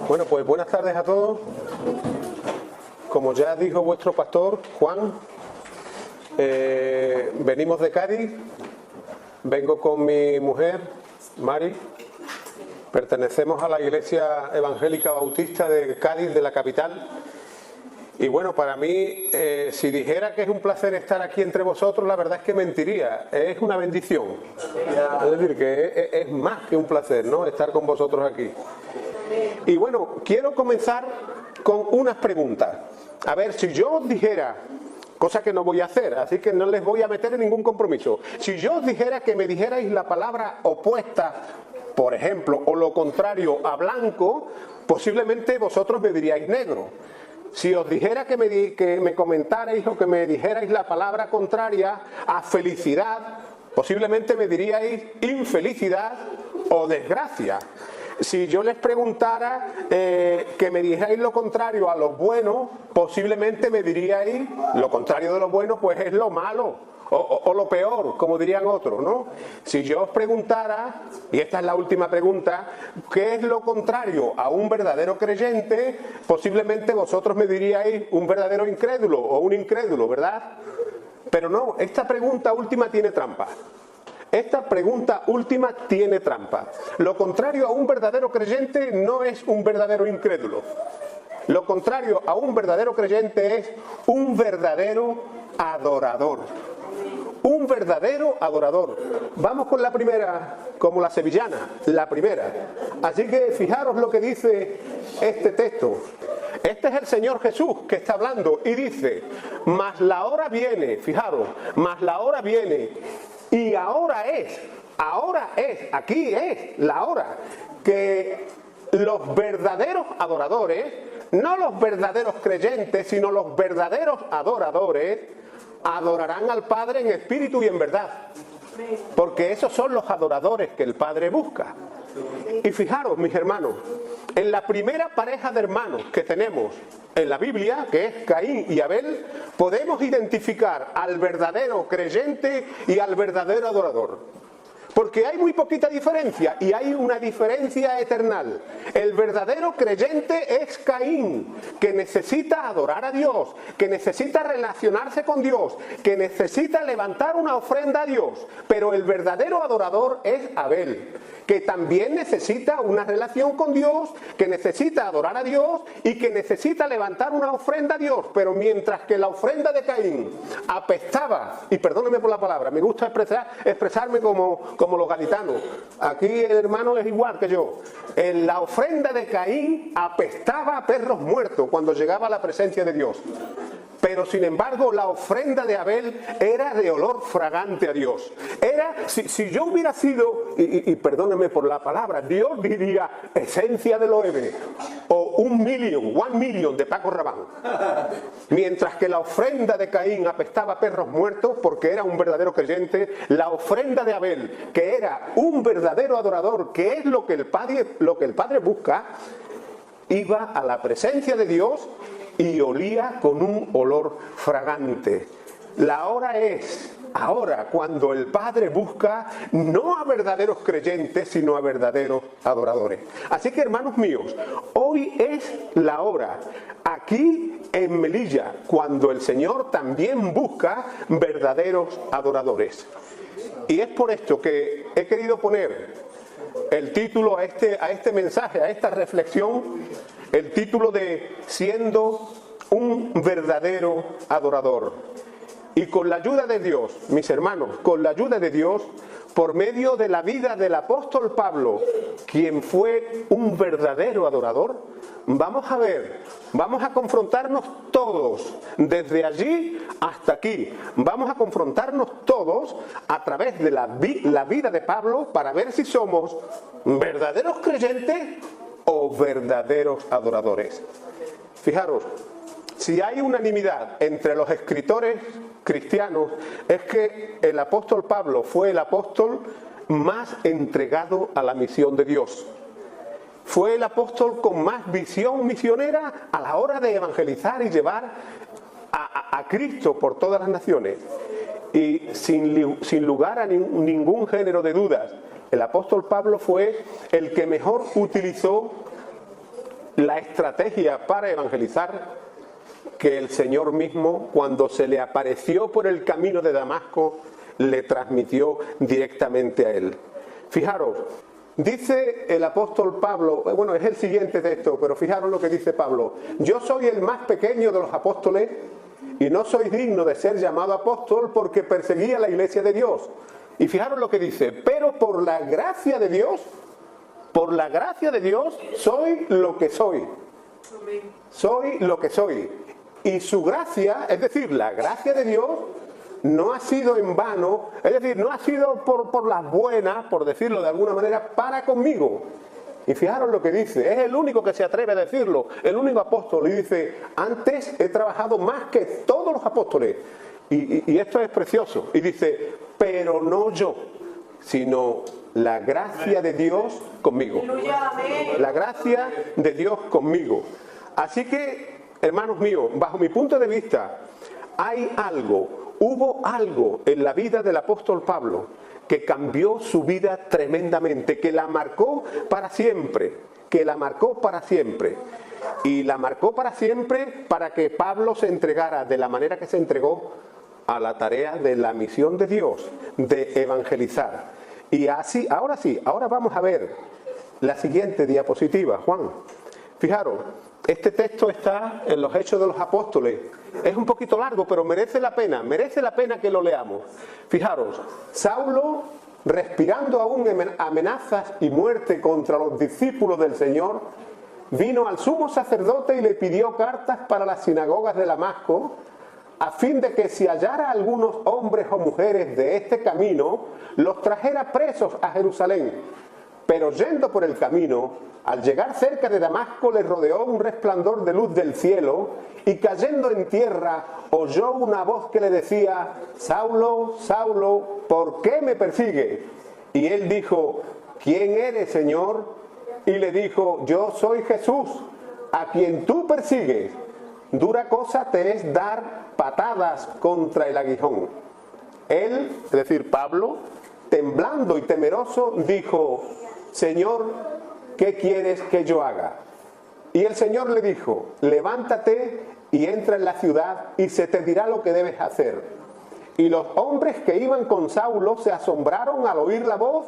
Bueno, pues buenas tardes a todos. Como ya dijo vuestro pastor, Juan, venimos de Cádiz. Vengo con mi mujer, Mari. Pertenecemos a la Iglesia Evangélica Bautista de Cádiz, de la capital. Y bueno, para mí, si dijera que es un placer estar aquí entre vosotros, la verdad es que mentiría. Es una bendición. Es decir, que es más que un placer, ¿no?, estar con vosotros aquí. Y bueno, quiero comenzar con unas preguntas. A ver, si yo os dijera, cosa que no voy a hacer, así que no les voy a meter en ningún compromiso. Si yo os dijera que me dijerais la palabra opuesta, por ejemplo, o lo contrario a blanco, posiblemente vosotros me diríais negro. Si os dijera que me comentarais o que me dijerais la palabra contraria a felicidad, posiblemente me diríais infelicidad o desgracia. Si yo les preguntara que me dijerais lo contrario a lo bueno, posiblemente me diríais lo contrario de lo bueno, pues es lo malo. O lo peor, como dirían otros, ¿no? Si yo os preguntara, y esta es la última pregunta, ¿qué es lo contrario a un verdadero creyente? Posiblemente vosotros me diríais un verdadero incrédulo o un incrédulo, ¿verdad? Pero no, esta pregunta última tiene trampa. Esta pregunta última tiene trampa. Lo contrario a un verdadero creyente no es un verdadero incrédulo. Lo contrario a un verdadero creyente es un verdadero adorador. Un verdadero adorador. Vamos con la primera, como la sevillana, la primera. Así que fijaros lo que dice este texto. Este es el Señor Jesús que está hablando y dice: mas la hora viene, fijaros, mas la hora viene y ahora es, aquí es la hora, que los verdaderos adoradores, no los verdaderos creyentes, sino los verdaderos adoradores, adorarán al Padre en espíritu y en verdad. Porque esos son los adoradores que el Padre busca. Y fijaros, mis hermanos, en la primera pareja de hermanos que tenemos en la Biblia, que es Caín y Abel, podemos identificar al verdadero creyente y al verdadero adorador. Porque hay muy poquita diferencia y hay una diferencia eternal. El verdadero creyente es Caín, que necesita adorar a Dios, que necesita relacionarse con Dios, que necesita levantar una ofrenda a Dios. Pero el verdadero adorador es Abel, que también necesita una relación con Dios, que necesita adorar a Dios y que necesita levantar una ofrenda a Dios. Pero mientras que la ofrenda de Caín apestaba, y perdónenme por la palabra, me gusta expresarme como los gaditanos, aquí el hermano es igual que yo, la ofrenda de Caín apestaba a perros muertos cuando llegaba a la presencia de Dios. Pero sin embargo la ofrenda de Abel era de olor fragante a Dios. Era, si yo hubiera sido, y perdónenme por la palabra, Dios diría esencia de Loewe, o 1 million de Paco Rabanne. Mientras que la ofrenda de Caín apestaba a perros muertos porque era un verdadero creyente, la ofrenda de Abel, que era un verdadero adorador, que es lo que el Padre busca, iba a la presencia de Dios y olía con un olor fragante. La hora es ahora, cuando el Padre busca no a verdaderos creyentes, sino a verdaderos adoradores. Así que, hermanos míos, hoy es la hora, aquí en Melilla, cuando el Señor también busca verdaderos adoradores. Y es por esto que he querido poner el título a este mensaje, a esta reflexión, el título de Siendo un verdadero adorador. Y con la ayuda de Dios, mis hermanos, con la ayuda de Dios, por medio de la vida del apóstol Pablo, quien fue un verdadero adorador, vamos a ver, vamos a confrontarnos todos, desde allí hasta aquí. Vamos a confrontarnos todos a través de la vida de Pablo para ver si somos verdaderos creyentes o verdaderos adoradores. Fijaros, si hay unanimidad entre los escritores cristianos, es que el apóstol Pablo fue el apóstol más entregado a la misión de Dios. Fue el apóstol con más visión misionera a la hora de evangelizar y llevar a Cristo por todas las naciones. Y sin lugar a ningún género de dudas, el apóstol Pablo fue el que mejor utilizó la estrategia para evangelizar que el Señor mismo, cuando se le apareció por el camino de Damasco, le transmitió directamente a él. Fijaros, dice el apóstol Pablo, bueno, es el siguiente texto, pero fijaros lo que dice Pablo: yo soy el más pequeño de los apóstoles y no soy digno de ser llamado apóstol porque perseguía la iglesia de Dios. Y fijaros lo que dice: pero por la gracia de Dios soy lo que soy. Soy lo que soy. Y su gracia, es decir, la gracia de Dios, no ha sido en vano, es decir, no ha sido por las buenas, por decirlo de alguna manera, para conmigo. Y fijaros lo que dice, es el único que se atreve a decirlo, el único apóstol, y dice: antes he trabajado más que todos los apóstoles. Y esto es precioso. Y dice: pero no yo, sino la gracia de Dios conmigo. La gracia de Dios conmigo. Así que, hermanos míos, bajo mi punto de vista, hubo algo en la vida del apóstol Pablo que cambió su vida tremendamente, que la marcó para siempre, Y la marcó para siempre para que Pablo se entregara de la manera que se entregó a la tarea de la misión de Dios, de evangelizar. Y así, ahora vamos a ver la siguiente diapositiva, Juan. Fijaros, este texto está en los Hechos de los Apóstoles. Es un poquito largo, pero merece la pena que lo leamos. Fijaros, Saulo, respirando aún amenazas y muerte contra los discípulos del Señor, vino al sumo sacerdote y le pidió cartas para las sinagogas de Damasco, a fin de que si hallara algunos hombres o mujeres de este camino, los trajera presos a Jerusalén. Pero yendo por el camino, al llegar cerca de Damasco, le rodeó un resplandor de luz del cielo, y cayendo en tierra, oyó una voz que le decía: Saulo, Saulo, ¿por qué me persigue? Y él dijo: ¿quién eres, Señor? Y le dijo: yo soy Jesús, a quien tú persigues. Dura cosa te es dar patadas contra el aguijón. Él, es decir, Pablo, temblando y temeroso, dijo: Señor, ¿qué quieres que yo haga? Y el Señor le dijo: levántate y entra en la ciudad y se te dirá lo que debes hacer. Y los hombres que iban con Saulo se asombraron al oír la voz,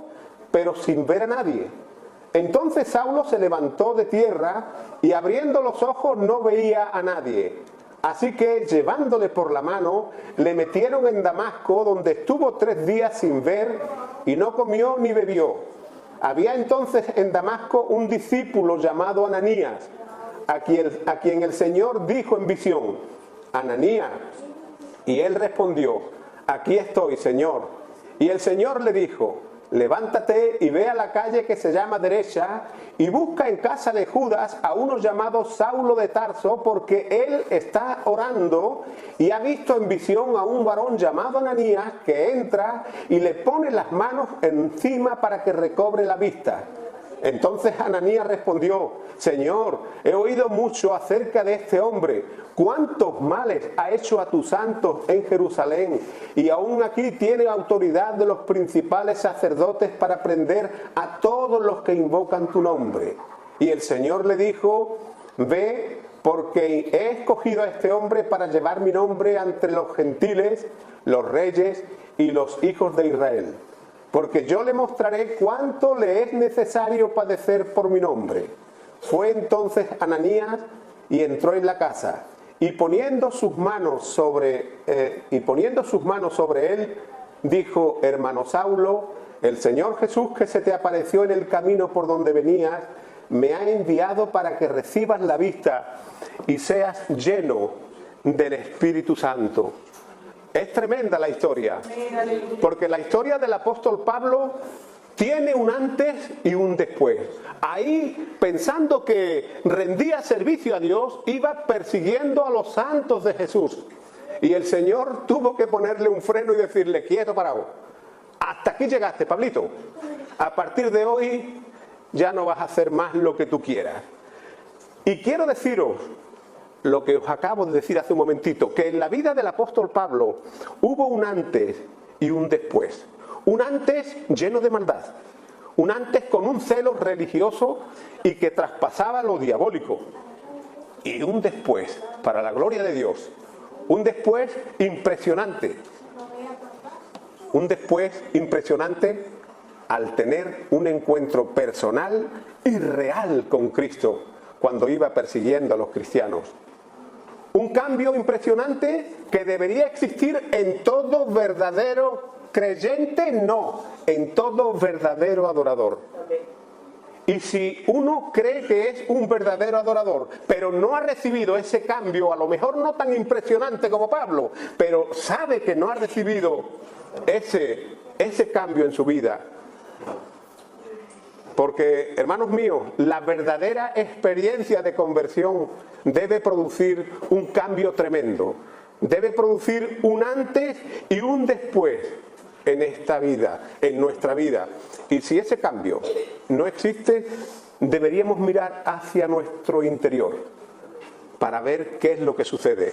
pero sin ver a nadie. Entonces Saulo se levantó de tierra y abriendo los ojos no veía a nadie. Así que, llevándole por la mano, le metieron en Damasco, donde estuvo 3 días sin ver y no comió ni bebió. Había entonces en Damasco un discípulo llamado Ananías, a quien el Señor dijo en visión: Ananías. Y él respondió: aquí estoy, Señor. Y el Señor le dijo: levántate y ve a la calle que se llama Derecha y busca en casa de Judas a uno llamado Saulo de Tarso, porque él está orando y ha visto en visión a un varón llamado Ananías que entra y le pone las manos encima para que recobre la vista. Entonces Ananías respondió: Señor, he oído mucho acerca de este hombre, cuántos males ha hecho a tus santos en Jerusalén, y aún aquí tiene autoridad de los principales sacerdotes para prender a todos los que invocan tu nombre. Y el Señor le dijo: ve, porque he escogido a este hombre para llevar mi nombre entre los gentiles, los reyes y los hijos de Israel. Porque yo le mostraré cuánto le es necesario padecer por mi nombre. Fue entonces Ananías y entró en la casa, y poniendo sus manos sobre él, dijo: hermano Saulo, el Señor Jesús, que se te apareció en el camino por donde venías, me ha enviado para que recibas la vista y seas lleno del Espíritu Santo. Es tremenda la historia, porque la historia del apóstol Pablo tiene un antes y un después. Ahí, pensando que rendía servicio a Dios, iba persiguiendo a los santos de Jesús. Y el Señor tuvo que ponerle un freno y decirle: quieto, parado. Hasta aquí llegaste, Pablito. A partir de hoy ya no vas a hacer más lo que tú quieras. Y quiero deciros lo que os acabo de decir hace un momentito, que en la vida del apóstol Pablo hubo un antes y un después. Un antes lleno de maldad, Un antes con un celo religioso y que traspasaba lo diabólico. Y un después, para la gloria de Dios. Un después impresionante. Un después impresionante al tener un encuentro personal y real con Cristo cuando iba persiguiendo a los cristianos. Un cambio impresionante que debería existir en todo verdadero creyente, no, en todo verdadero adorador. Y si uno cree que es un verdadero adorador, pero no ha recibido ese cambio, a lo mejor no tan impresionante como Pablo, pero sabe que no ha recibido ese cambio en su vida. Porque, hermanos míos, la verdadera experiencia de conversión debe producir un cambio tremendo. Debe producir un antes y un después en esta vida, en nuestra vida. Y si ese cambio no existe, deberíamos mirar hacia nuestro interior para ver qué es lo que sucede.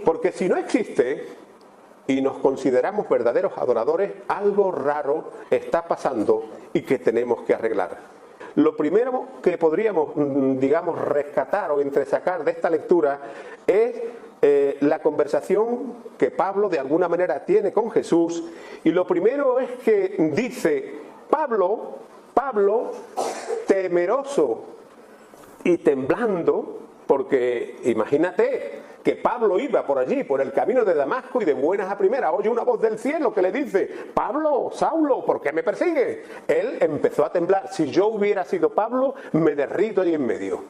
Porque si no existe y nos consideramos verdaderos adoradores, algo raro está pasando y que tenemos que arreglar. Lo primero que podríamos, digamos, rescatar o entresacar de esta lectura es la conversación que Pablo de alguna manera tiene con Jesús. Y lo primero es que dice Pablo, temeroso y temblando, porque imagínate que Pablo iba por allí, por el camino de Damasco, y de buenas a primeras oye una voz del cielo que le dice: Pablo, Saulo, ¿por qué me persigues? Él empezó a temblar. Si yo hubiera sido Pablo, me derrito allí en medio.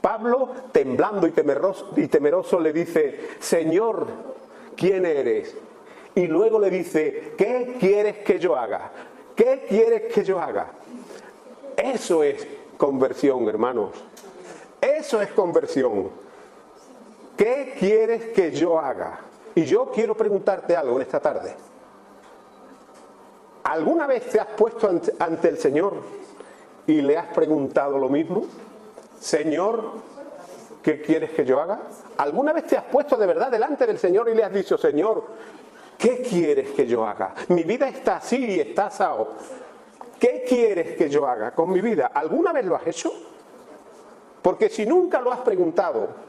Pablo, temblando y temeroso, le dice: Señor, ¿quién eres? Y luego le dice: ¿qué quieres que yo haga? ¿Qué quieres que yo haga? Eso es conversión, hermanos. Eso es conversión. ¿Qué quieres que yo haga? Y yo quiero preguntarte algo en esta tarde. ¿Alguna vez te has puesto ante el Señor y le has preguntado lo mismo? Señor, ¿qué quieres que yo haga? ¿Alguna vez te has puesto de verdad delante del Señor y le has dicho: Señor, ¿qué quieres que yo haga? Mi vida está así y está asado. ¿Qué quieres que yo haga con mi vida? ¿Alguna vez lo has hecho? Porque si nunca lo has preguntado,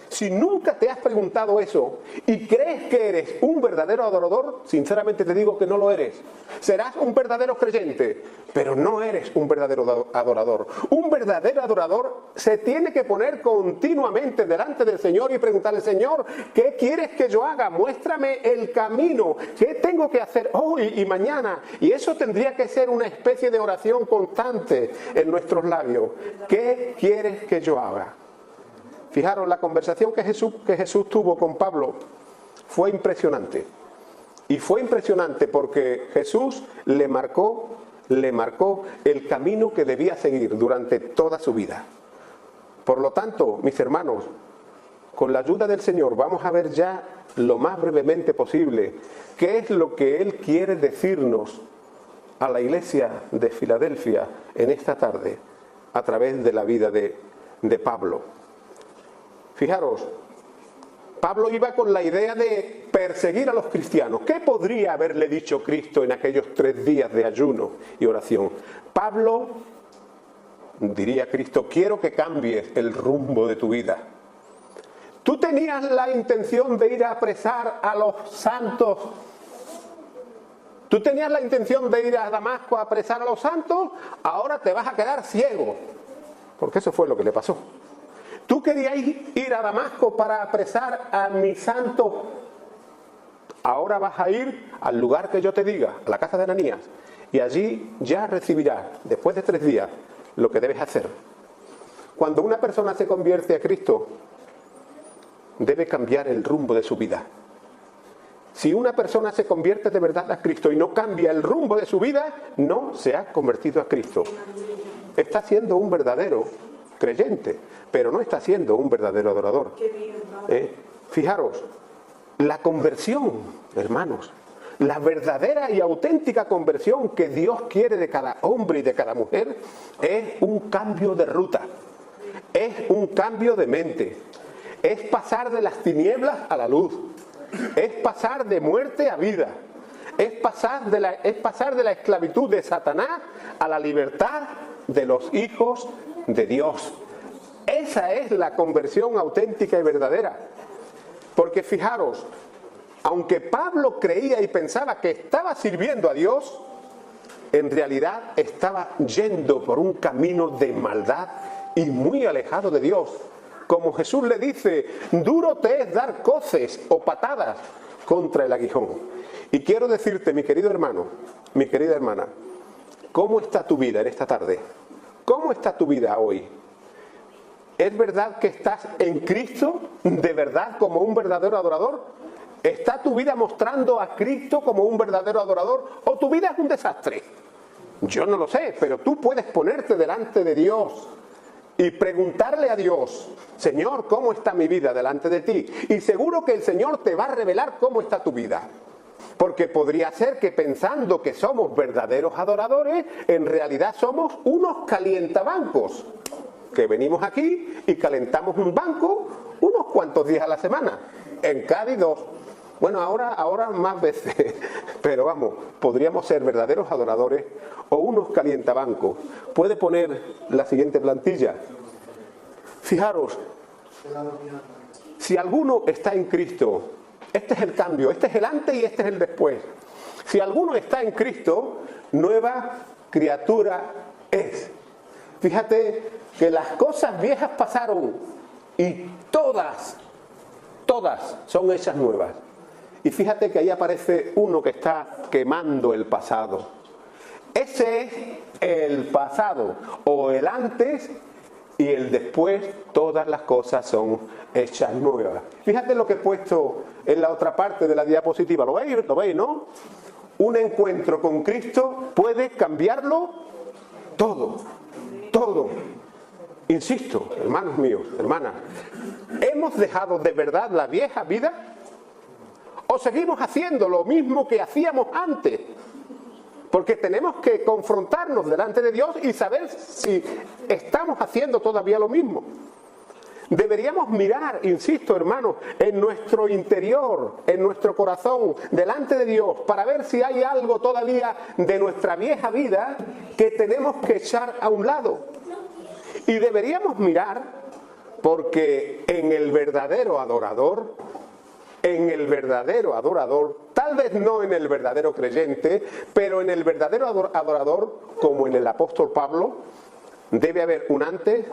si nunca te has preguntado eso y crees que eres un verdadero adorador, sinceramente te digo que no lo eres. Serás un verdadero creyente, pero no eres un verdadero adorador. Un verdadero adorador se tiene que poner continuamente delante del Señor y preguntarle: Señor, ¿qué quieres que yo haga? Muéstrame el camino. ¿Qué tengo que hacer hoy y mañana? Y eso tendría que ser una especie de oración constante en nuestros labios. ¿Qué quieres que yo haga? Fijaros, la conversación que Jesús tuvo con Pablo fue impresionante. Y fue impresionante porque Jesús le marcó el camino que debía seguir durante toda su vida. Por lo tanto, mis hermanos, con la ayuda del Señor vamos a ver ya lo más brevemente posible qué es lo que Él quiere decirnos a la iglesia de Filadelfia en esta tarde a través de la vida de Pablo. Fijaros, Pablo iba con la idea de perseguir a los cristianos. ¿Qué podría haberle dicho Cristo en aquellos 3 días de ayuno y oración? Pablo, diría Cristo: quiero que cambies el rumbo de tu vida. Tú tenías la intención de ir a apresar a los santos. Tú tenías la intención de ir a Damasco a apresar a los santos, ahora te vas a quedar ciego. Porque eso fue lo que le pasó. Tú querías ir a Damasco para apresar a mi santo. Ahora vas a ir al lugar que yo te diga, a la casa de Ananías. Y allí ya recibirás, después de 3 días, lo que debes hacer. Cuando una persona se convierte a Cristo, debe cambiar el rumbo de su vida. Si una persona se convierte de verdad a Cristo y no cambia el rumbo de su vida, no se ha convertido a Cristo. Está siendo un verdadero creyente, pero no está siendo un verdadero adorador. Fijaros, la conversión, hermanos, la verdadera y auténtica conversión que Dios quiere de cada hombre y de cada mujer es un cambio de ruta, es un cambio de mente, es pasar de las tinieblas a la luz, es pasar de muerte a vida, es pasar de la esclavitud de Satanás a la libertad de los hijos de Dios. Esa es la conversión auténtica y verdadera. Porque fijaros, aunque Pablo creía y pensaba que estaba sirviendo a Dios, en realidad estaba yendo por un camino de maldad y muy alejado de Dios. Como Jesús le dice, duro te es dar coces o patadas contra el aguijón. Y quiero decirte, mi querido hermano, mi querida hermana, ¿cómo está tu vida en esta tarde? ¿Cómo está tu vida hoy? ¿Es verdad que estás en Cristo de verdad como un verdadero adorador? ¿Está tu vida mostrando a Cristo como un verdadero adorador o tu vida es un desastre? Yo no lo sé, pero tú puedes ponerte delante de Dios y preguntarle a Dios, Señor, ¿cómo está mi vida delante de ti? Y seguro que el Señor te va a revelar cómo está tu vida. Porque podría ser que pensando que somos verdaderos adoradores, en realidad somos unos calientabancos, que venimos aquí y calentamos un banco unos cuantos días a la semana. En Cádiz 2. Bueno, ahora más veces, pero vamos, podríamos ser verdaderos adoradores o unos calientabancos. Puede poner la siguiente plantilla. Fijaros, si alguno está en Cristo, este es el cambio, este es el antes y este es el después. Si alguno está en Cristo, nueva criatura es. Fíjate que las cosas viejas pasaron y todas son hechas nuevas. Y fíjate que ahí aparece uno que está quemando el pasado. Ese es el pasado, o el antes y el después, todas las cosas son hechas nuevas. Fíjate lo que he puesto en la otra parte de la diapositiva. ¿Lo veis, no? Un encuentro con Cristo puede cambiarlo todo. Todo. Insisto, hermanos míos, hermanas, ¿hemos dejado de verdad la vieja vida? ¿O seguimos haciendo lo mismo que hacíamos antes? Porque tenemos que confrontarnos delante de Dios y saber si estamos haciendo todavía lo mismo. Deberíamos mirar, insisto, hermanos, en nuestro interior, en nuestro corazón, delante de Dios, para ver si hay algo todavía de nuestra vieja vida que tenemos que echar a un lado. Y deberíamos mirar, porque en el verdadero adorador, tal vez no en el verdadero creyente, pero en el verdadero adorador, como en el apóstol Pablo, debe haber un antes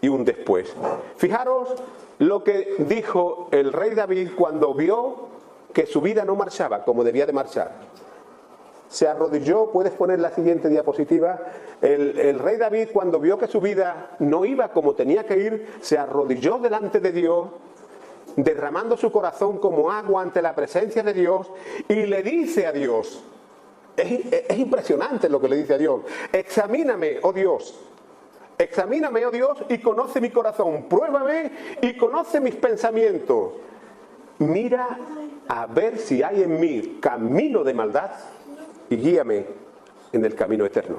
y un después. Fijaros lo que dijo el rey David cuando vio que su vida no marchaba como debía de marchar. Se arrodilló, puedes poner la siguiente diapositiva. El rey David, cuando vio que su vida no iba como tenía que ir, se arrodilló delante de Dios, derramando su corazón como agua ante la presencia de Dios, y le dice a Dios, es impresionante lo que le dice a Dios, examíname, oh Dios, y conoce mi corazón, pruébame y conoce mis pensamientos, mira a ver si hay en mí camino de maldad y guíame en el camino eterno.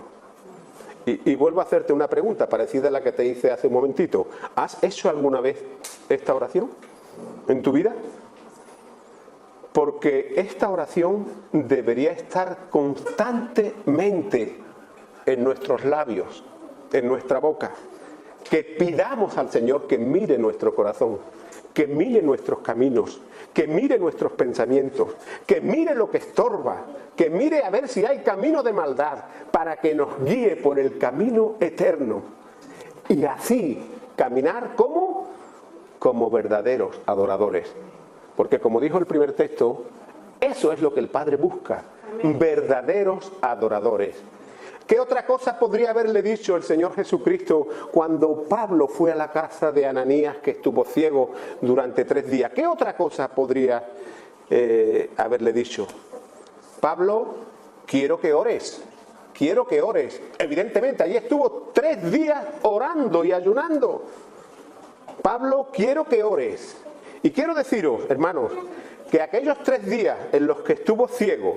Y vuelvo a hacerte una pregunta parecida a la que te hice hace un momentito. ¿Has hecho alguna vez esta oración en tu vida? Porque esta oración debería estar constantemente en nuestros labios, en nuestra boca. Que pidamos al Señor que mire nuestro corazón, que mire nuestros caminos, que mire nuestros pensamientos, que mire lo que estorba, que mire a ver si hay camino de maldad, para que nos guíe por el camino eterno. Y así caminar como verdaderos adoradores. Porque como dijo el primer texto, eso es lo que el Padre busca, verdaderos adoradores. ¿Qué otra cosa podría haberle dicho el Señor Jesucristo cuando Pablo fue a la casa de Ananías, que estuvo ciego durante 3 días? ¿Qué otra cosa podría haberle dicho? Pablo, quiero que ores. Evidentemente, allí estuvo 3 días orando y ayunando. Pablo, quiero que ores. Y quiero deciros, hermanos, que aquellos 3 días en los que estuvo ciego,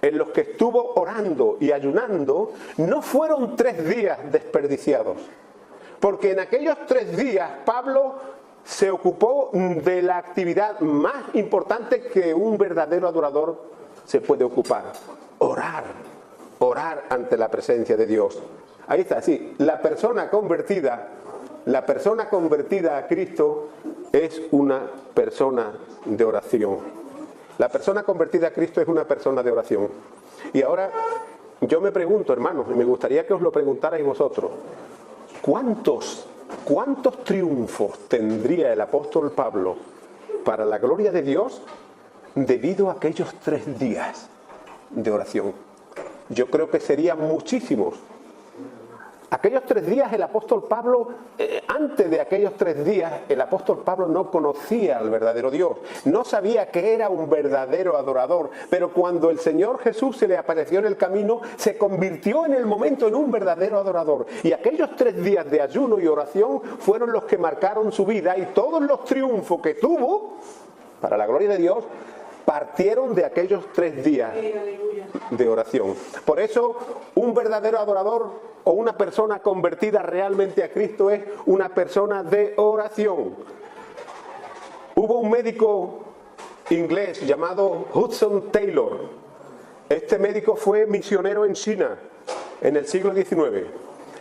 en los que estuvo orando y ayunando, no fueron 3 días desperdiciados. Porque en aquellos 3 días Pablo se ocupó de la actividad más importante que un verdadero adorador se puede ocupar? Orar. Orar ante la presencia de Dios. Ahí está, sí. La persona convertida a Cristo es una persona de oración. La persona convertida a Cristo es una persona de oración. Y ahora yo me pregunto, hermanos, y me gustaría que os lo preguntarais vosotros, ¿cuántos triunfos tendría el apóstol Pablo para la gloria de Dios debido a aquellos 3 días de oración? Yo creo que serían muchísimos. Aquellos 3 días el apóstol Pablo, antes de aquellos 3 días, el apóstol Pablo no conocía al verdadero Dios, no sabía que era un verdadero adorador, pero cuando el Señor Jesús se le apareció en el camino, se convirtió en el momento en un verdadero adorador. Y aquellos 3 días de ayuno y oración fueron los que marcaron su vida, y todos los triunfos que tuvo, para la gloria de Dios, partieron de aquellos 3 días de oración. Por eso, un verdadero adorador o una persona convertida realmente a Cristo es una persona de oración. Hubo un médico inglés llamado Hudson Taylor. Este médico fue misionero en China en el siglo XIX.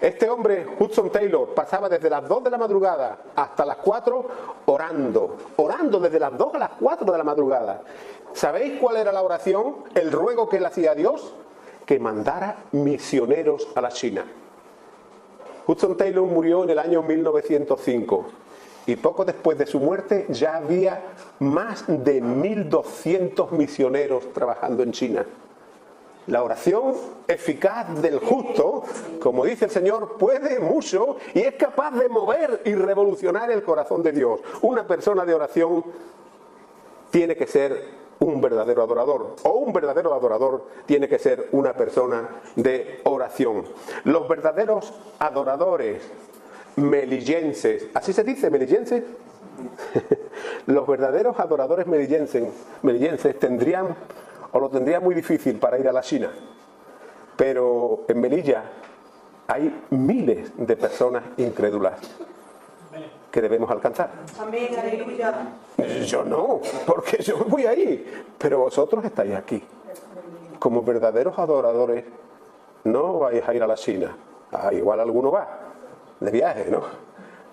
Este hombre, Hudson Taylor, pasaba desde las 2 de la madrugada hasta las 4 orando desde las 2 a las 4 de la madrugada. ¿Sabéis cuál era la oración? El ruego que le hacía a Dios, que mandara misioneros a la China. Hudson Taylor murió en el año 1905 y poco después de su muerte ya había más de 1.200 misioneros trabajando en China. La oración eficaz del justo, como dice el Señor, puede mucho y es capaz de mover y revolucionar el corazón de Dios. Una persona de oración tiene que ser un verdadero adorador, o un verdadero adorador tiene que ser una persona de oración. Los verdaderos adoradores melillenses, ¿así se dice, melillenses? Los verdaderos adoradores melillenses tendrían muy difícil para ir a la China, pero en Melilla hay miles de personas incrédulas que debemos alcanzar. Amén, aleluya. Yo no, porque yo voy ahí, pero vosotros estáis aquí. Como verdaderos adoradores, no vais a ir a la China. Igual alguno va de viaje, ¿no?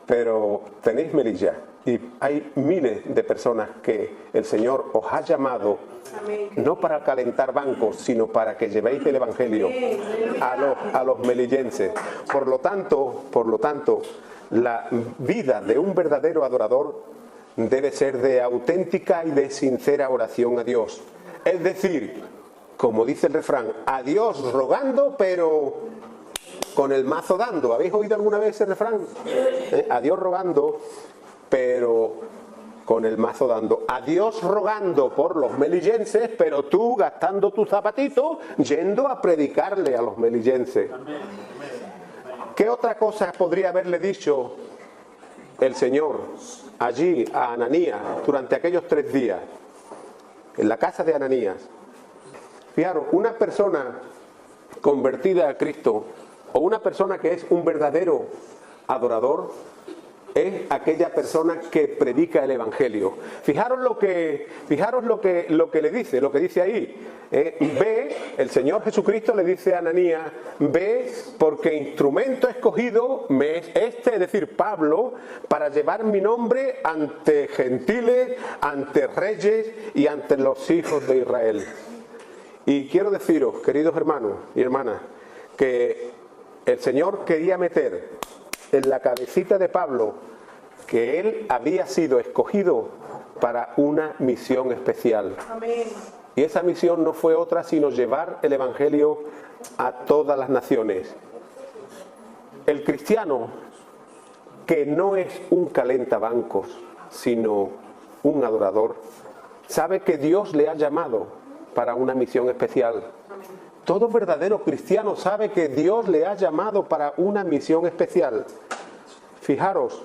Pero tenéis Melilla y hay miles de personas que el Señor os ha llamado, no para calentar bancos, sino para que llevéis el Evangelio a los melillenses. Por lo tanto, la vida de un verdadero adorador debe ser de auténtica y de sincera oración a Dios. Es decir, como dice el refrán, a Dios rogando, pero con el mazo dando. ¿Habéis oído alguna vez ese refrán? A Dios rogando, pero con el mazo dando. A Dios rogando por los melillenses, pero tú gastando tu zapatito yendo a predicarle a los melillenses. ¿Qué otra cosa podría haberle dicho el Señor allí a Ananías durante aquellos 3 días? En la casa de Ananías. Fijaros, una persona convertida a Cristo o una persona que es un verdadero adorador es aquella persona que predica el Evangelio. Fijaros lo que le dice, lo que dice ahí. Ve, el Señor Jesucristo le dice a Ananías, ve porque instrumento escogido me es este, es decir, Pablo, para llevar mi nombre ante gentiles, ante reyes y ante los hijos de Israel. Y quiero deciros, queridos hermanos y hermanas, que el Señor quería meter en la cabecita de Pablo que él había sido escogido para una misión especial. Amén. Y esa misión no fue otra sino llevar el Evangelio a todas las naciones. El cristiano que no es un calentabancos, sino un adorador, sabe que Dios le ha llamado para una misión especial. Todo verdadero cristiano sabe que Dios le ha llamado para una misión especial. Fijaros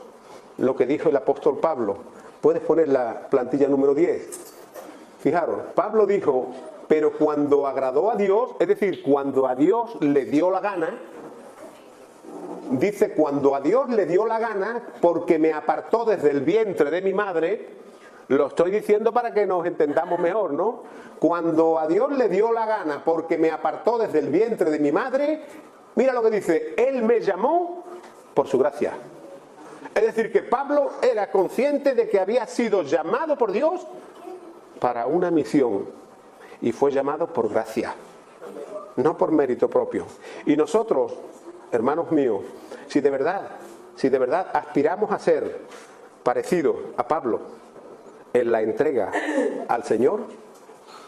lo que dijo el apóstol Pablo. Puedes poner la plantilla número 10. Fijaros, Pablo dijo, pero cuando agradó a Dios, es decir, cuando a Dios le dio la gana, dice, cuando a Dios le dio la gana, porque me apartó desde el vientre de mi madre, Lo estoy diciendo para que nos entendamos mejor, ¿no? Cuando a Dios le dio la gana, porque me apartó desde el vientre de mi madre, mira lo que dice, Él me llamó por su gracia. Es decir, que Pablo era consciente de que había sido llamado por Dios para una misión y fue llamado por gracia, no por mérito propio. Y nosotros, hermanos míos, si de verdad aspiramos a ser parecidos a Pablo en la entrega al Señor,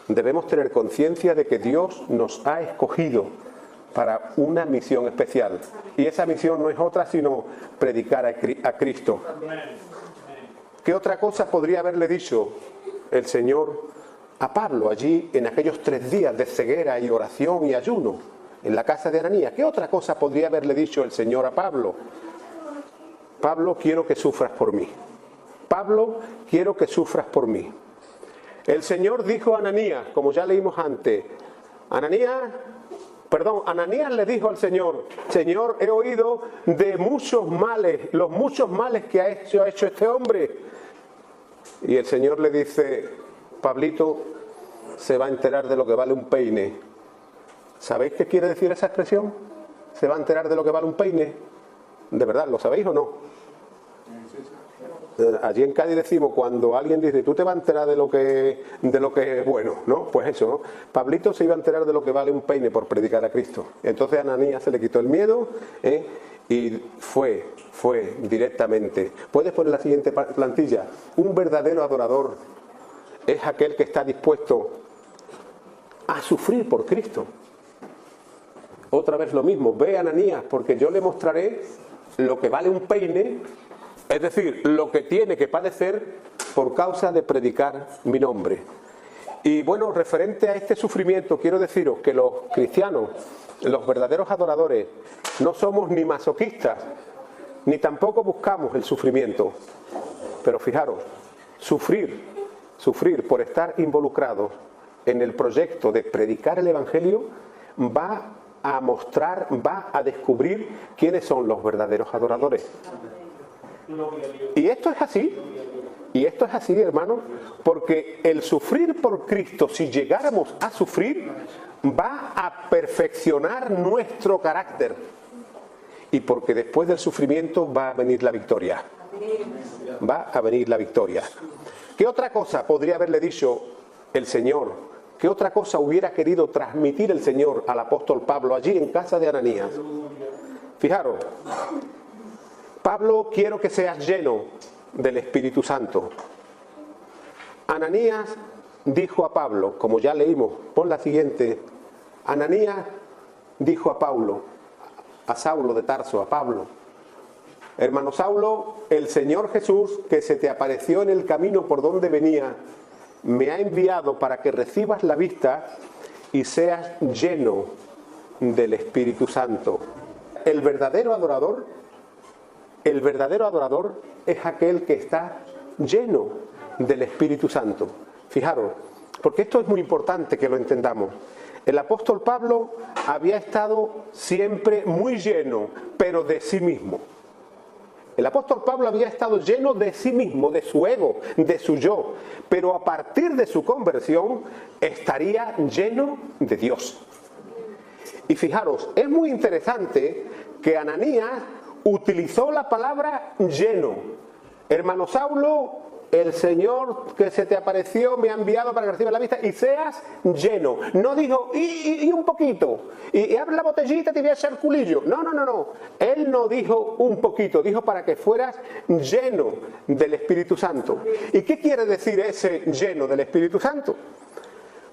debemos tener conciencia de que Dios nos ha escogido para una misión especial. Y esa misión no es otra sino predicar a Cristo. ¿Qué otra cosa podría haberle dicho el Señor a Pablo allí en aquellos 3 días de ceguera y oración y ayuno en la casa de Ananías? ¿Qué otra cosa podría haberle dicho el Señor a Pablo? Pablo, quiero que sufras por mí. Pablo, quiero que sufras por mí. El Señor dijo a Ananías, como ya leímos antes, Ananías le dijo al Señor, Señor, he oído de muchos males, los muchos males que ha hecho este hombre. Y el Señor le dice, Pablito se va a enterar de lo que vale un peine. ¿Sabéis qué quiere decir esa expresión? ¿Se va a enterar de lo que vale un peine? ¿De verdad lo sabéis o no? Allí en Cádiz decimos, cuando alguien dice, tú te vas a enterar de lo que es bueno, ¿no? Pues eso, ¿no? Pablito se iba a enterar de lo que vale un peine por predicar a Cristo. Entonces a Ananías se le quitó el miedo, y fue directamente. Puedes poner la siguiente plantilla. Un verdadero adorador es aquel que está dispuesto a sufrir por Cristo. Otra vez lo mismo, ve a Ananías, porque yo le mostraré lo que vale un peine, es decir, lo que tiene que padecer por causa de predicar mi nombre. Y bueno, referente a este sufrimiento, quiero deciros que los cristianos, los verdaderos adoradores, no somos ni masoquistas, ni tampoco buscamos el sufrimiento. Pero fijaros, sufrir por estar involucrados en el proyecto de predicar el Evangelio va a descubrir quiénes son los verdaderos adoradores. Y esto es así, hermanos, porque el sufrir por Cristo, si llegáramos a sufrir, va a perfeccionar nuestro carácter. Y porque después del sufrimiento va a venir la victoria. Va a venir la victoria. ¿Qué otra cosa podría haberle dicho el Señor? ¿Qué otra cosa hubiera querido transmitir el Señor al apóstol Pablo allí en casa de Ananías? Fijaros, Pablo, quiero que seas lleno del Espíritu Santo. Ananías dijo a Pablo, como ya leímos, pon la siguiente. Ananías dijo a Saulo de Tarso, a Pablo, hermano Saulo, el Señor Jesús, que se te apareció en el camino por donde venía, me ha enviado para que recibas la vista y seas lleno del Espíritu Santo. El verdadero adorador es aquel que está lleno del Espíritu Santo. Fijaros, porque esto es muy importante que lo entendamos. El apóstol Pablo había estado siempre muy lleno, pero de sí mismo. El apóstol Pablo había estado lleno de sí mismo, de su ego, de su yo, pero a partir de su conversión estaría lleno de Dios. Y fijaros, es muy interesante que Ananías utilizó la palabra lleno. Hermano Saulo, el Señor que se te apareció me ha enviado para que recibas la vista y seas lleno. No dijo, y un poquito, y abre la botellita y te voy a echar culillo. No. Él no dijo un poquito, dijo para que fueras lleno del Espíritu Santo. ¿Y qué quiere decir ese lleno del Espíritu Santo?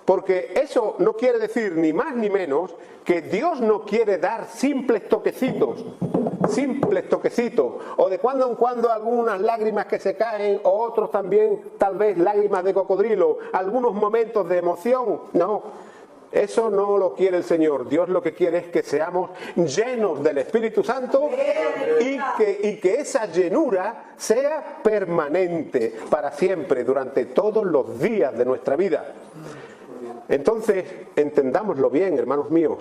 Porque eso no quiere decir ni más ni menos que Dios no quiere dar simples toquecitos, o de cuando en cuando algunas lágrimas que se caen, o otros también tal vez lágrimas de cocodrilo, algunos momentos de emoción. No, eso no lo quiere el Señor. Dios lo que quiere es que seamos llenos del Espíritu Santo y que esa llenura sea permanente para siempre, durante todos los días de nuestra vida. Entonces, entendámoslo bien, hermanos míos.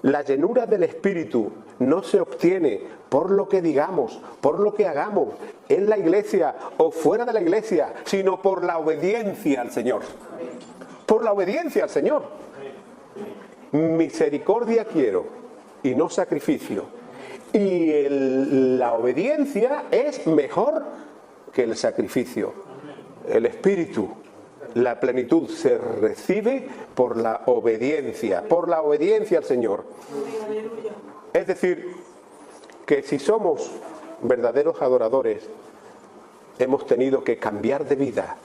La llenura del Espíritu no se obtiene por lo que digamos, por lo que hagamos en la iglesia o fuera de la iglesia, sino por la obediencia al Señor. Por la obediencia al Señor. Misericordia quiero y no sacrificio. Y la obediencia es mejor que el sacrificio. El Espíritu, la plenitud se recibe por la obediencia al Señor. Es decir, que si somos verdaderos adoradores, hemos tenido que cambiar de vida,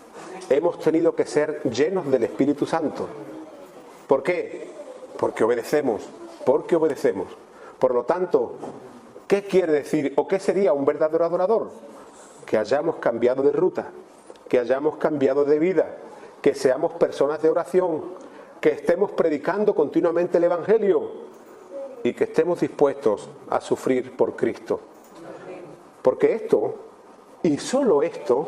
hemos tenido que ser llenos del Espíritu Santo. ¿Por qué? Porque obedecemos. Por lo tanto, ¿qué quiere decir o qué sería un verdadero adorador? Que hayamos cambiado de ruta, que hayamos cambiado de vida, que seamos personas de oración, que estemos predicando continuamente el Evangelio y que estemos dispuestos a sufrir por Cristo. Porque esto, y solo esto,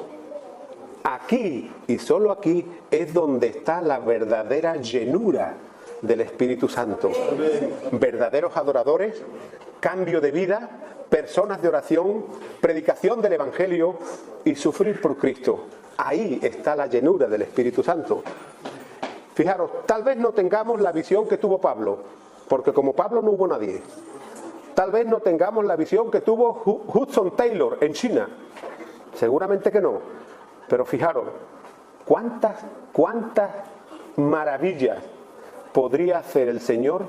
aquí y solo aquí es donde está la verdadera llenura del Espíritu Santo. Verdaderos adoradores, cambio de vida, personas de oración, predicación del Evangelio y sufrir por Cristo. Ahí está la llenura del Espíritu Santo. Fijaros, tal vez no tengamos la visión que tuvo Pablo, porque como Pablo no hubo nadie. Tal vez no tengamos la visión que tuvo Hudson Taylor en China. Seguramente que no. Pero fijaros, cuántas maravillas podría hacer el Señor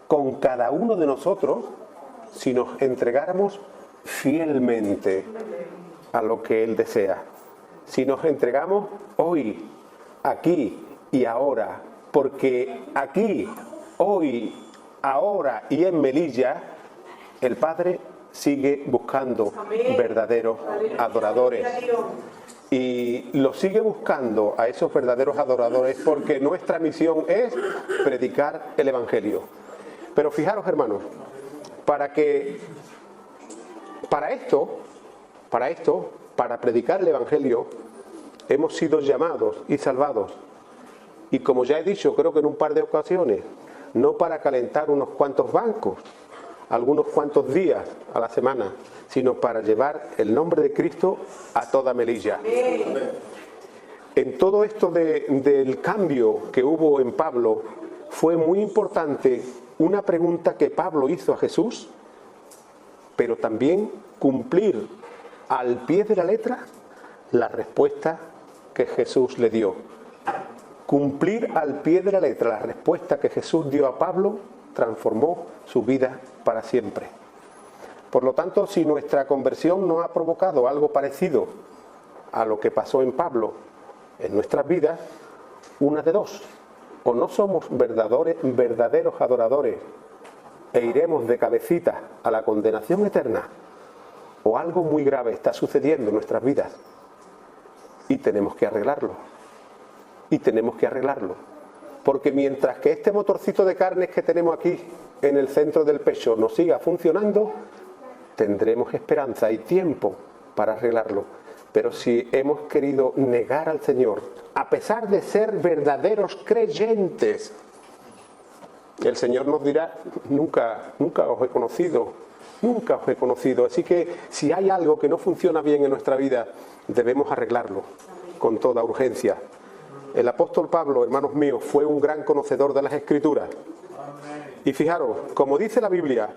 con cada uno de nosotros si nos entregáramos fielmente a lo que Él desea. Si nos entregamos hoy, aquí y ahora, porque aquí, hoy, ahora y en Melilla, el Padre sigue buscando verdaderos adoradores. Y lo sigue buscando a esos verdaderos adoradores porque nuestra misión es predicar el Evangelio. Pero fijaros, hermanos, para predicar el Evangelio, hemos sido llamados y salvados. Y como ya he dicho, creo que en un par de ocasiones, no para calentar unos cuantos bancos, algunos cuantos días a la semana, sino para llevar el nombre de Cristo a toda Melilla. En todo esto del cambio que hubo en Pablo, fue muy importante una pregunta que Pablo hizo a Jesús, pero también cumplir al pie de la letra la respuesta que Jesús le dio. Cumplir al pie de la letra la respuesta que Jesús dio a Pablo transformó su vida para siempre. Por lo tanto, si nuestra conversión no ha provocado algo parecido a lo que pasó en Pablo en nuestras vidas, una de dos: o no somos verdaderos adoradores e iremos de cabecita a la condenación eterna, o algo muy grave está sucediendo en nuestras vidas y tenemos que arreglarlo. Porque mientras que este motorcito de carnes que tenemos aquí en el centro del pecho nos siga funcionando, tendremos esperanza y tiempo para arreglarlo. Pero si hemos querido negar al Señor, a pesar de ser verdaderos creyentes, el Señor nos dirá: nunca os he conocido. Así que si hay algo que no funciona bien en nuestra vida, debemos arreglarlo con toda urgencia. El apóstol Pablo, hermanos míos, fue un gran conocedor de las Escrituras. Y fijaros, como dice la Biblia,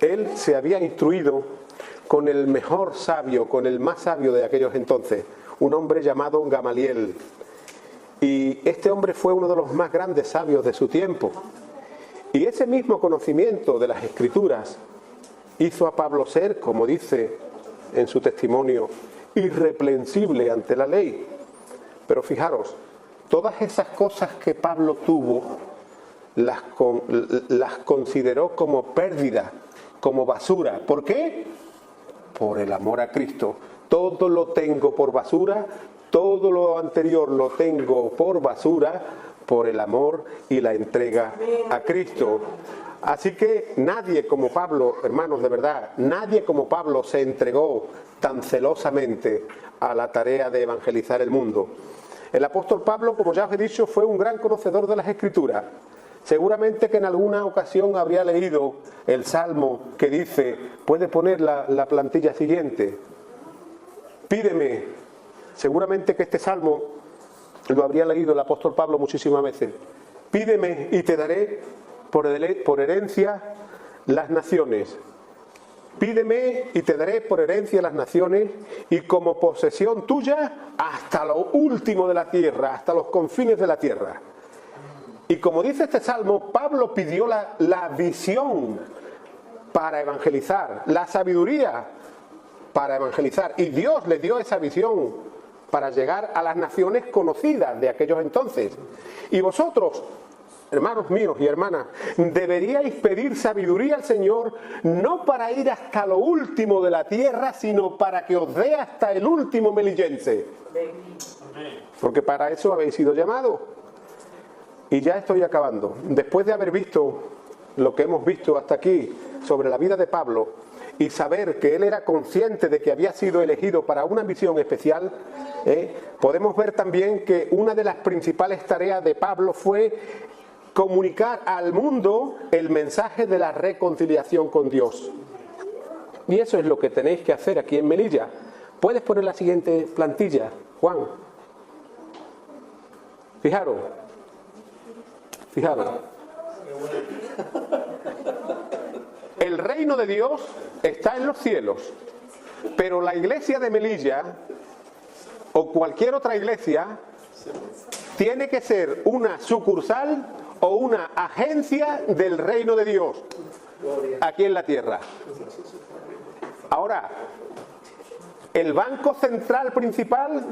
él se había instruido con el mejor sabio, con el más sabio de aquellos entonces, un hombre llamado Gamaliel. Y este hombre fue uno de los más grandes sabios de su tiempo. Y ese mismo conocimiento de las Escrituras hizo a Pablo ser, como dice en su testimonio, irreprensible ante la ley. Pero fijaros, todas esas cosas que Pablo tuvo las consideró como pérdida, como basura. ¿Por qué? Por el amor a Cristo. Todo lo tengo por basura, todo lo anterior lo tengo por basura, por el amor y la entrega a Cristo. Así que nadie como Pablo, hermanos, de verdad, nadie como Pablo se entregó tan celosamente a la tarea de evangelizar el mundo. El apóstol Pablo, como ya os he dicho, fue un gran conocedor de las Escrituras. Seguramente que en alguna ocasión habría leído el Salmo que dice, puede poner la plantilla siguiente, pídeme. Seguramente que este Salmo lo habría leído el apóstol Pablo muchísimas veces. Pídeme y te daré por herencia las naciones. Pídeme y te daré por herencia las naciones y como posesión tuya hasta lo último de la tierra, hasta los confines de la tierra. Y como dice este Salmo, Pablo pidió la visión para evangelizar, la sabiduría para evangelizar. Y Dios le dio esa visión para llegar a las naciones conocidas de aquellos entonces. Y vosotros, hermanos míos y hermanas, deberíais pedir sabiduría al Señor, no para ir hasta lo último de la tierra, sino para que os dé hasta el último melillense. Porque para eso habéis sido llamados. Y ya estoy acabando. Después de haber visto lo que hemos visto hasta aquí sobre la vida de Pablo y saber que él era consciente de que había sido elegido para una misión especial, podemos ver también que una de las principales tareas de Pablo fue comunicar al mundo el mensaje de la reconciliación con Dios. Y eso es lo que tenéis que hacer aquí en Melilla. ¿Puedes poner la siguiente plantilla, Juan? Fijaros. El reino de Dios está en los cielos, pero la iglesia de Melilla o cualquier otra iglesia tiene que ser una sucursal o una agencia del reino de Dios aquí en la tierra. Ahora, el banco central principal,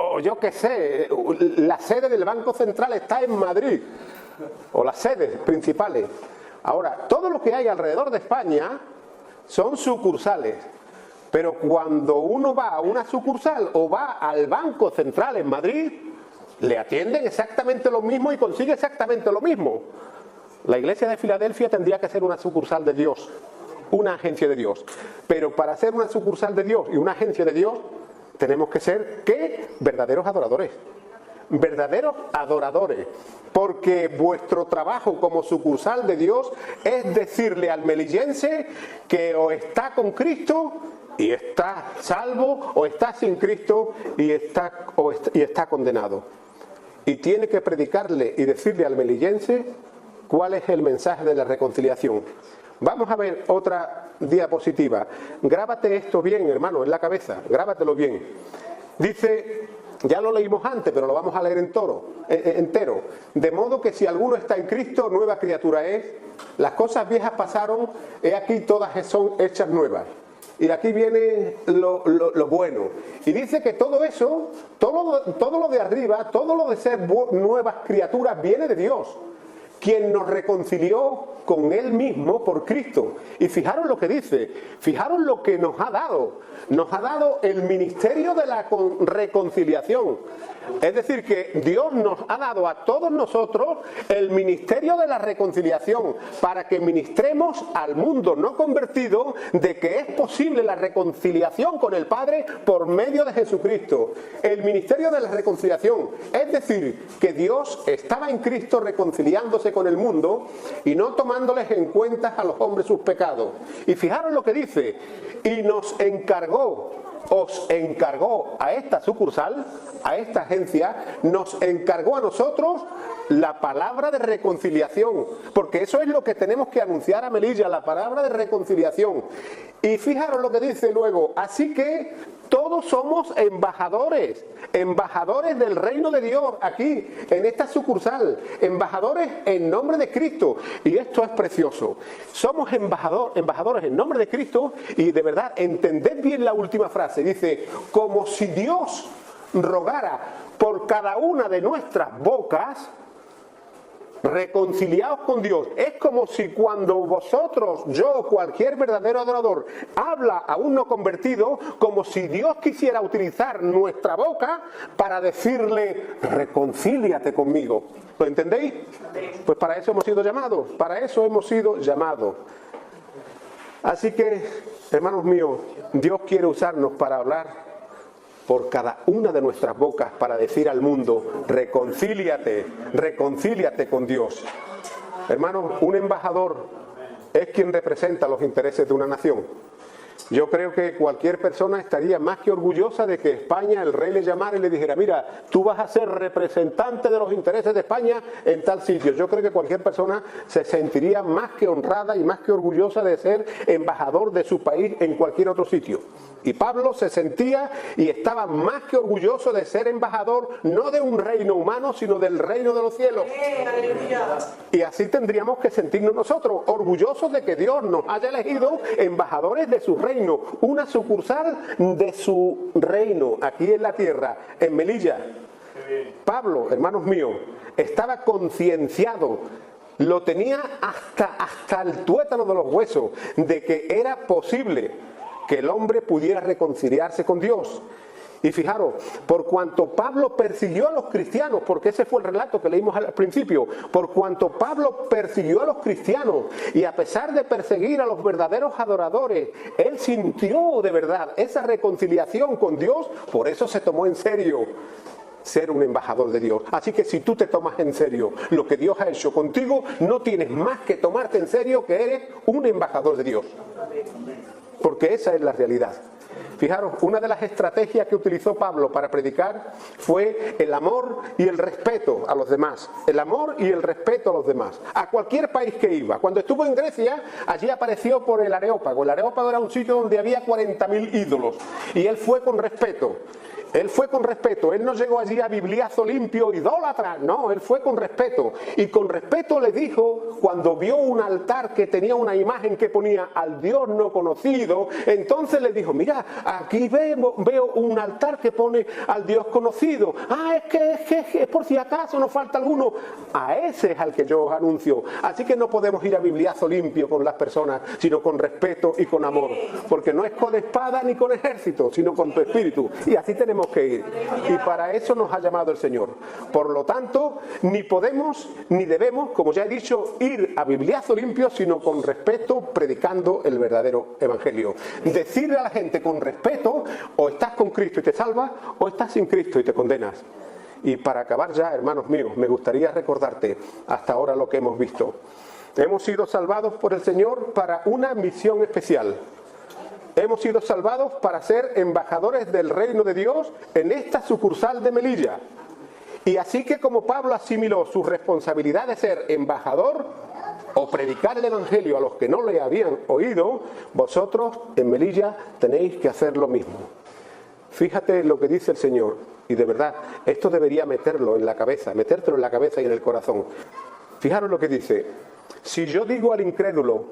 o yo qué sé, la sede del Banco Central está en Madrid, o las sedes principales. Ahora, todo lo que hay alrededor de España son sucursales, pero cuando uno va a una sucursal o va al Banco Central en Madrid, le atienden exactamente lo mismo y consigue exactamente lo mismo. La iglesia de Filadelfia tendría que ser una sucursal de Dios, una agencia de Dios. Pero para ser una sucursal de Dios y una agencia de Dios, tenemos que ser, ¿qué? Verdaderos adoradores. Verdaderos adoradores. Porque vuestro trabajo como sucursal de Dios es decirle al melillense que o está con Cristo y está salvo, o está sin Cristo y está condenado. Y tiene que predicarle y decirle al melillense cuál es el mensaje de la reconciliación. Vamos a ver otra diapositiva. Grábate esto bien, hermano, en la cabeza. Grábatelo bien. Dice, ya lo leímos antes, pero lo vamos a leer entero. De modo que si alguno está en Cristo, nueva criatura es. Las cosas viejas pasaron, he aquí todas son hechas nuevas. Y aquí viene lo bueno. Y dice que todo eso, todo lo de arriba, todo lo de ser nuevas criaturas viene de Dios, quien nos reconcilió con Él mismo por Cristo. Y fijaros lo que dice, fijaros lo que nos ha dado. Nos ha dado el ministerio de la reconciliación. Es decir, que Dios nos ha dado a todos nosotros el ministerio de la reconciliación para que ministremos al mundo no convertido de que es posible la reconciliación con el Padre por medio de Jesucristo. El ministerio de la reconciliación, es decir, que Dios estaba en Cristo reconciliándose con el mundo y no tomándoles en cuenta a los hombres sus pecados. Y fijaros lo que dice, y os encargó a esta sucursal, a esta agencia, nos encargó a nosotros la palabra de reconciliación, porque eso es lo que tenemos que anunciar a Melilla, la palabra de reconciliación. Y fijaros lo que dice luego, así que todos somos embajadores del reino de Dios aquí, en esta sucursal, embajadores en nombre de Cristo. Y esto es precioso. Somos embajadores en nombre de Cristo y de verdad, entended bien la última frase. Dice, como si Dios rogara por cada una de nuestras bocas, reconciliaos con Dios. Es como si cuando vosotros, yo, cualquier verdadero adorador, habla a un no convertido, como si Dios quisiera utilizar nuestra boca para decirle, reconcíliate conmigo. ¿Lo entendéis? Pues para eso hemos sido llamados, para eso hemos sido llamados. Así que, hermanos míos, Dios quiere usarnos para hablar por cada una de nuestras bocas para decir al mundo: reconcíliate, reconcíliate con Dios. Hermanos, un embajador es quien representa los intereses de una nación. Yo creo que cualquier persona estaría más que orgullosa de que España, el rey le llamara y le dijera: mira, tú vas a ser representante de los intereses de España en tal sitio. Yo creo que cualquier persona se sentiría más que honrada y más que orgullosa de ser embajador de su país en cualquier otro sitio. Y Pablo se sentía y estaba más que orgulloso de ser embajador, no de un reino humano, sino del reino de los cielos. Y así tendríamos que sentirnos nosotros, orgullosos de que Dios nos haya elegido embajadores de su reino, una sucursal de su reino aquí en la tierra, en Melilla. Pablo, hermanos míos, estaba concienciado, lo tenía hasta el tuétano de los huesos, de que era posible que el hombre pudiera reconciliarse con Dios. Y fijaros, por cuanto Pablo persiguió a los cristianos, porque ese fue el relato que leímos al principio, por cuanto Pablo persiguió a los cristianos y a pesar de perseguir a los verdaderos adoradores, él sintió de verdad esa reconciliación con Dios, por eso se tomó en serio ser un embajador de Dios. Así que si tú te tomas en serio lo que Dios ha hecho contigo, no tienes más que tomarte en serio que eres un embajador de Dios. Porque esa es la realidad. Fijaros, una de las estrategias que utilizó Pablo para predicar fue el amor y el respeto a los demás. El amor y el respeto a los demás. A cualquier país que iba. Cuando estuvo en Grecia, allí apareció por el Areópago. El Areópago era un sitio donde había 40.000 ídolos. Y él fue con respeto. Él fue con respeto, él no llegó allí a bibliazo limpio, idólatra, no, él fue con respeto. Y con respeto le dijo, cuando vio un altar que tenía una imagen que ponía al Dios no conocido, entonces le dijo: mira, aquí veo un altar que pone al Dios conocido. Ah, es por si acaso nos falta alguno. A ese es al que yo os anuncio. Así que no podemos ir a bibliazo limpio con las personas, sino con respeto y con amor. Porque no es con espada ni con ejército, sino con tu espíritu. Y así tenemos que ir, y para eso nos ha llamado el Señor. Por lo tanto, ni podemos ni debemos, como ya he dicho, ir a bibliazo limpio, sino con respeto, predicando el verdadero evangelio. Decirle a la gente con respeto: o estás con Cristo y te salvas, o estás sin Cristo y te condenas. Y para acabar ya, hermanos míos, me gustaría recordarte hasta ahora lo que hemos visto. Hemos sido salvados por el Señor para una misión especial. Hemos sido salvados para ser embajadores del reino de Dios en esta sucursal de Melilla. Y así que como Pablo asimiló su responsabilidad de ser embajador o predicar el evangelio a los que no le habían oído, vosotros en Melilla tenéis que hacer lo mismo. Fíjate lo que dice el Señor, y de verdad, esto debería metértelo en la cabeza y en el corazón. Fijaros lo que dice: si yo digo al incrédulo,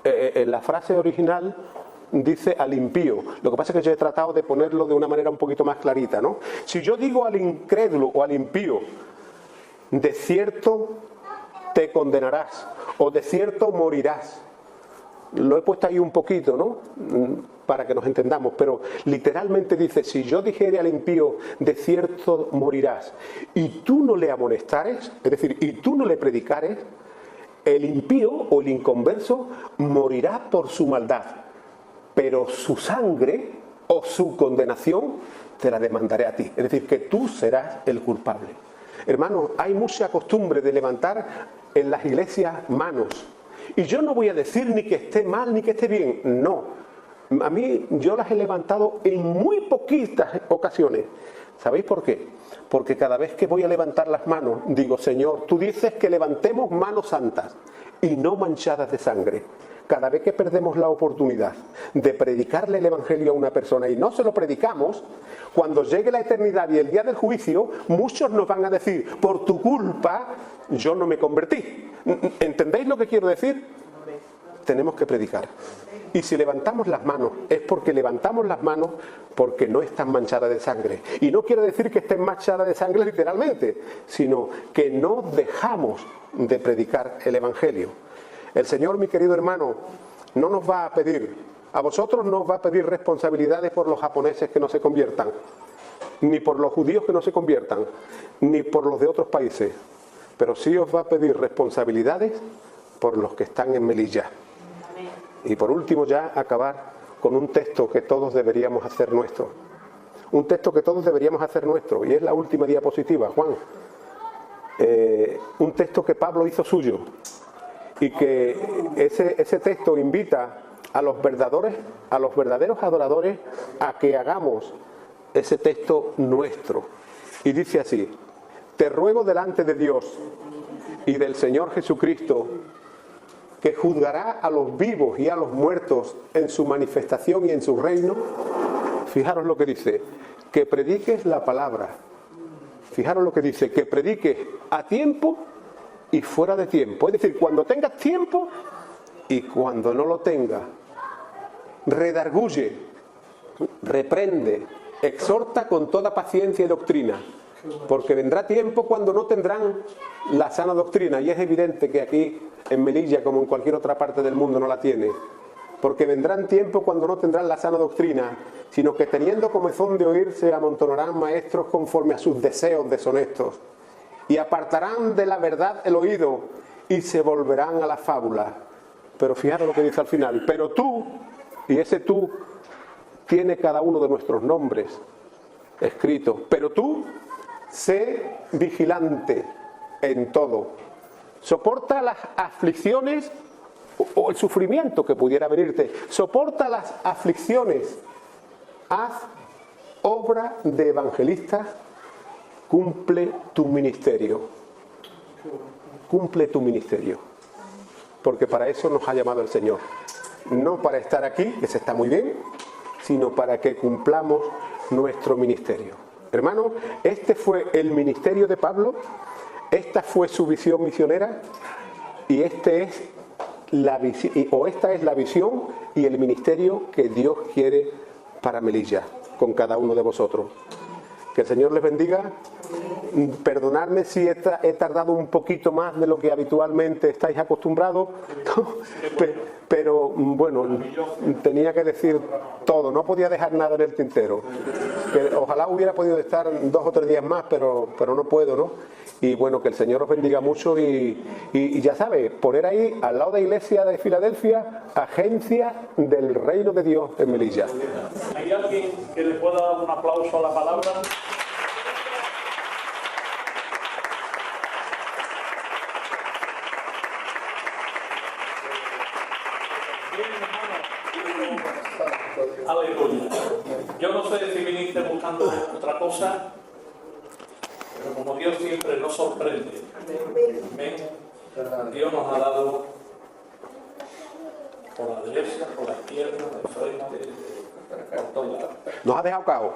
en la frase original dice al impío. Lo que pasa es que yo he tratado de ponerlo de una manera un poquito más clarita, ¿no? Si yo digo al incrédulo o al impío: de cierto te condenarás, o de cierto morirás. Lo he puesto ahí un poquito, ¿no? Para que nos entendamos, pero literalmente dice: si yo dijere al impío, de cierto morirás, y tú no le amonestares, es decir, y tú no le predicares, el impío o el inconverso morirá por su maldad, pero su sangre o su condenación te la demandaré a ti. Es decir, que tú serás el culpable. Hermanos, hay mucha costumbre de levantar en las iglesias manos. Y yo no voy a decir ni que esté mal ni que esté bien, no. A mí yo las he levantado en muy poquitas ocasiones. ¿Sabéis por qué? Porque cada vez que voy a levantar las manos, digo: Señor, tú dices que levantemos manos santas y no manchadas de sangre. Cada vez que perdemos la oportunidad de predicarle el evangelio a una persona y no se lo predicamos, cuando llegue la eternidad y el día del juicio, muchos nos van a decir: por tu culpa yo no me convertí. ¿Entendéis lo que quiero decir? Tenemos que predicar. Y si levantamos las manos, es porque levantamos las manos porque no están manchadas de sangre. Y no quiere decir que estén manchadas de sangre literalmente, sino que no dejamos de predicar el evangelio. El Señor, mi querido hermano, no nos va a pedir, a vosotros no os va a pedir responsabilidades por los japoneses que no se conviertan, ni por los judíos que no se conviertan, ni por los de otros países, pero sí os va a pedir responsabilidades por los que están en Melilla. Y por último, ya acabar con un texto que todos deberíamos hacer nuestro. un texto que todos deberíamos hacer nuestro, y es la última diapositiva, Juan. Un texto que Pablo hizo suyo, y que ese texto invita a los verdaderos adoradores a que hagamos ese texto nuestro. Y dice así: te ruego delante de Dios y del Señor Jesucristo, que juzgará a los vivos y a los muertos en su manifestación y en su reino. Fijaros lo que dice: que prediques la palabra. Fijaros lo que dice: que prediques a tiempo y fuera de tiempo. Es decir, cuando tengas tiempo y cuando no lo tengas. Redarguye, reprende, exhorta con toda paciencia y doctrina, porque vendrá tiempo cuando no tendrán la sana doctrina, y es evidente que aquí en Melilla, como en cualquier otra parte del mundo, no la tiene, porque vendrán tiempos cuando no tendrán la sana doctrina, sino que teniendo comezón de oír se amontonarán maestros conforme a sus deseos deshonestos, y apartarán de la verdad el oído y se volverán a la fábula. Pero fijaros lo que dice al final: pero tú, y ese tú tiene cada uno de nuestros nombres escritos, pero tú sé vigilante en todo, soporta las aflicciones o el sufrimiento que pudiera venirte, soporta las aflicciones, haz obra de evangelista, cumple tu ministerio, porque para eso nos ha llamado el Señor, no para estar aquí, que se está muy bien, sino para que cumplamos nuestro ministerio. Hermanos, este fue el ministerio de Pablo, esta fue su visión misionera, y esta es la visión y el ministerio que Dios quiere para Melilla, con cada uno de vosotros. Que el Señor les bendiga. Perdonadme si he tardado un poquito más de lo que habitualmente estáis acostumbrados, pero bueno, tenía que decir todo, no podía dejar nada en el tintero. Que ojalá hubiera podido estar 2 o 3 días más, pero no puedo, ¿no? Y bueno, que el Señor os bendiga mucho y ya sabes, poner ahí al lado de la Iglesia de Filadelfia, agencia del Reino de Dios en Melilla. ¿Hay alguien que le pueda dar un aplauso a la palabra? Aleluya. Yo no sé si viniste buscando otra cosa, pero como Dios siempre nos sorprende, amén, Dios nos ha dado por la derecha, por la izquierda, de frente, por todos lados. Nos ha dejado cao.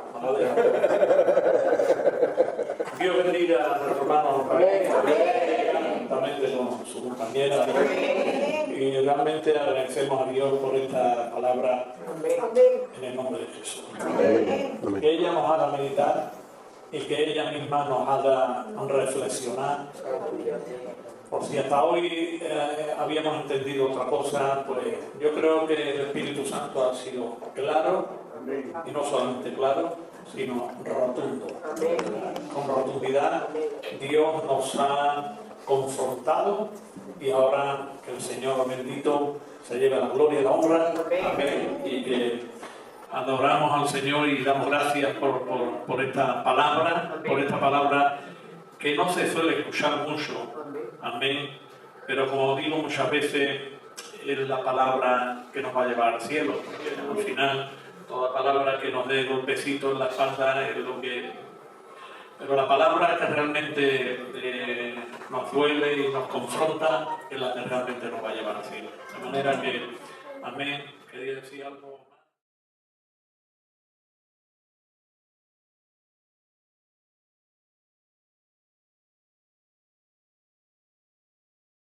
Dios bendiga a nuestro hermano juntamente con su compañera, y realmente agradecemos a Dios por esta palabra en el nombre de Jesús. Que ella nos haga meditar y que ella misma nos haga reflexionar. Por si hasta hoy habíamos entendido otra cosa, pues yo creo que el Espíritu Santo ha sido claro, y no solamente claro, sino rotundo. Con rotundidad Dios nos ha confrontado, y ahora que el Señor bendito se lleve la gloria y la honra. Amén. Y que adoramos al Señor y damos gracias por esta palabra que no se suele escuchar mucho. Amén. Pero como digo muchas veces, es la palabra que nos va a llevar al cielo, porque al final toda palabra que nos dé golpecitos en la espalda es lo que... Pero la palabra que realmente nos duele y nos confronta es la que realmente nos va a llevar al cielo. De manera que, amén, quería decir algo.